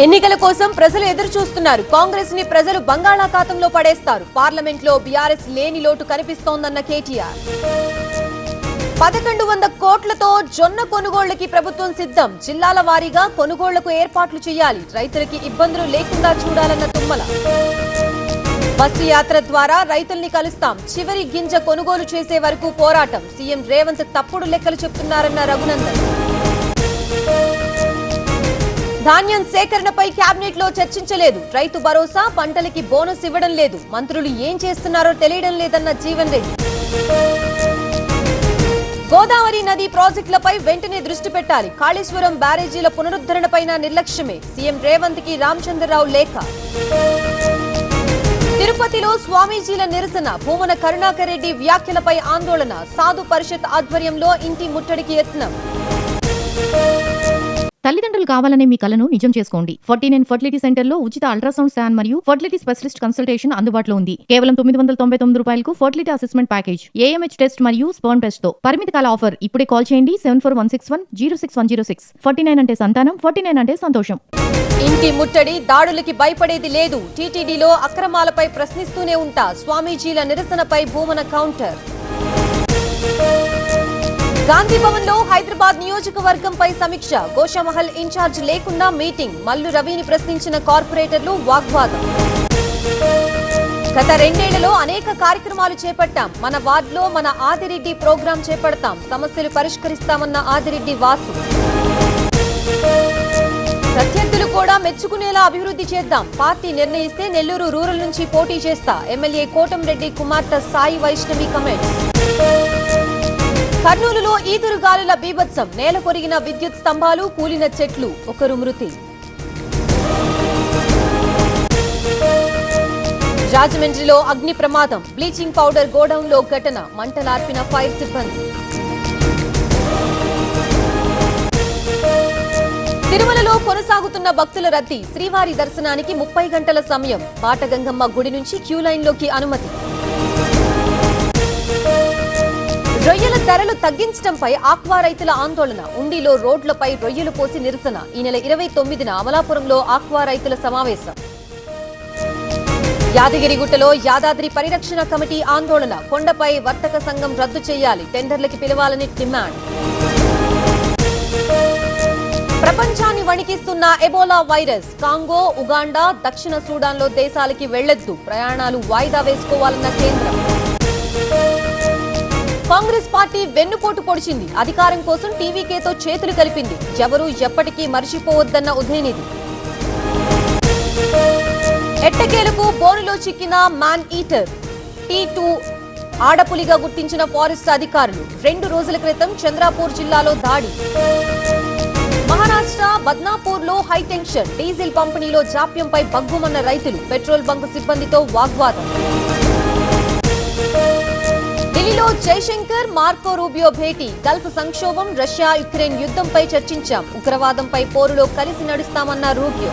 ఎన్నికల కోసం ప్రజలు ఎదురు చూస్తున్నారు. కాంగ్రెస్ ని ప్రజలు బంగాళాఖాతంలో పడేస్తారు. పార్లమెంట్ లో బీఆర్ఎస్ లేని లోటు కనిపిస్తోందన్న కేటీఆర్. 1100 కోట్లతో జొన్న కొనుగోళ్లకి ప్రభుత్వం సిద్ధం. జిల్లాల వారీగా కొనుగోళ్లకు ఏర్పాట్లు చేయాలి. రైతులకి ఇబ్బందులు లేకుండా చూడాలన్న తుమ్మల. బస్సు యాత్ర ద్వారా రైతుల్ని కలుస్తాం. చివరి గింజ కొనుగోలు చేసే వరకు పోరాటం. సీఎం రేవంత్ తప్పుడు లెక్కలు చెప్తున్నారన్న రఘునందన్. ధాన్యం సేకరణపై కేబినెట్ లో చర్చించలేదు. రైతు భరోసా, పంటలకి బోనస్ ఇవ్వడం లేదు. మంత్రులు ఏం చేస్తున్నారో తెలియడం లేదన్న జీవన్ రెడ్డి. గోదావరి నది ప్రాజెక్టులపై వెంటనే దృష్టి పెట్టాలి. కాళేశ్వరం బ్యారేజీల పునరుద్ధరణపైన నిర్లక్ష్యమే. సీఎం రేవంత్ కి రామచంద్రరావు లేఖ. తిరుపతిలో స్వామీజీల నిరసన. భూమన కరుణాకర్ రెడ్డి వ్యాఖ్యలపై ఆందోళన. సాధు పరిషత్ ఆధ్వర్యంలో ఇంటి ముట్టడికి యత్నం. తల్లిదండ్రులు కావాలనే మీ కలను నిజం చేసుకోండి. 49 ఫర్టిలిటీ సెంటర్ లో ఉచిత అల్ట్రాసౌండ్ స్కాన్ మరియు ఫర్టిలిటీ స్పెషలిస్ట్ కన్సల్టేషన్ అందుబాటులో ఉంది. కేవలం 999 రూపాయలకు fertility assessment package, AMH test మరియు స్పర్మ్ టెస్ట్ తో. పరిమిత కాల ఆఫర్. ఇప్పుడే కాల్ చేయండి 7416106106. 49 అంటే సంతానం, 49 అంటే సంతోషం. ఇంటి ముట్టడి, దాడులకి భయపడేది లేదు. టీటీడీలో అక్రమాలపై ప్రశ్నిస్తూనే ఉంటా. స్వామీజీల నిరసనపై భూమన కౌంటర్. గాంధీ భవన్ లో హైదరాబాద్ నియోజకవర్గంపై సమీక్ష. గోషామహల్ ఇన్ఛార్జ్ లేకుండా మీటింగ్. మల్లు రవిని ప్రశ్నించిన కార్పొరేటర్లు వాగ్వాదం. గత 2 ఏళ్లలో అనేక కార్యక్రమాలు చేపట్టాం. మన వార్డులో మన ఆదిరెడ్డి ప్రోగ్రాం చేపడతాం. సమస్యలు పరిష్కరిస్తామన్న ఆదిరెడ్డి వాసు. ప్రత్యర్థులు కూడా మెచ్చుకునేలా అభివృద్ధి చేద్దాం. పార్టీ నిర్ణయిస్తే నెల్లూరు రూరల్ నుంచి పోటీ చేస్తా. ఎమ్మెల్యే కోటంరెడ్డి కుమార్తె సాయి వైష్ణవి కమెంట్స్. కర్నూలులో ఈదురుగాలుల బీభత్సం. నేల కొరిగిన విద్యుత్ స్తంభాలు, కూలిన చెట్లు, ఒకరు మృతి. రాజమండ్రిలో అగ్ని ప్రమాదం. బ్లీచింగ్ పౌడర్ గోడౌన్ లో ఘటన. మంటలార్పిన ఫైర్ సిబ్బంది. తిరుమలలో కొనసాగుతున్న భక్తుల రద్దీ. శ్రీవారి దర్శనానికి 30 గంటల సమయం. బాటగంగమ్మ గుడి నుంచి క్యూ లైన్ లోకి అనుమతి. రొయ్యల ధరలు తగ్గించడంపై ఆక్వా రైతుల ఆందోళన. ఉండిలో రోడ్లపై రొయ్యలు పోసి నిరసన. ఈ నెల 29న అమలాపురంలో ఆక్వా రైతుల సమావేశం. యాదగిరిగుట్టలో యాదాద్రి పరిరక్షణ కమిటీ ఆందోళన. కొండపై వర్తక సంఘం రద్దు చేయాలి. టెండర్లకి పిలవాలని డిమాండ్. ప్రపంచాన్ని వణికిస్తున్న ఎబోలా వైరస్. కాంగో, ఉగాండా, దక్షిణ సూడాన్లో దేశాలకి వెళ్లొద్దు. ప్రయాణాలు వాయిదా వేసుకోవాలన్న కేంద్రం. కాంగ్రెస్ పార్టీ వెన్నుపోటు పొడిచింది. అధికారం కోసం టీవీకేతో చేతులు కలిపింది. ఎవరూ ఎప్పటికీ మరిచిపోవద్దన్న ఉదయనిధి. ఎట్టకేలకు బోనులో చిక్కిన మ్యాన్ ఈటర్. T2 ఆడపులిగా గుర్తించిన ఫారెస్ట్ అధికారులు. 2 రోజుల క్రితం చంద్రాపూర్ జిల్లాలో దాడి. మహారాష్ట్ర బద్నాపూర్ లో హైటెన్షన్. డీజిల్ పంపిణీలో జాప్యంపై బగ్గుమన్న రైతులు. పెట్రోల్ బంక్ సిబ్బందితో వాగ్వాదం. ఢిల్లీలో జైశంకర్, మార్కో రూబియో భేటీ. గల్ఫ్ సంక్షోభం, రష్యా యుక్రెయిన్ యుద్ధంపై చర్చించాం. ఉగ్రవాదంపై పోరులో కలిసి నడుస్తామన్న రూబియో.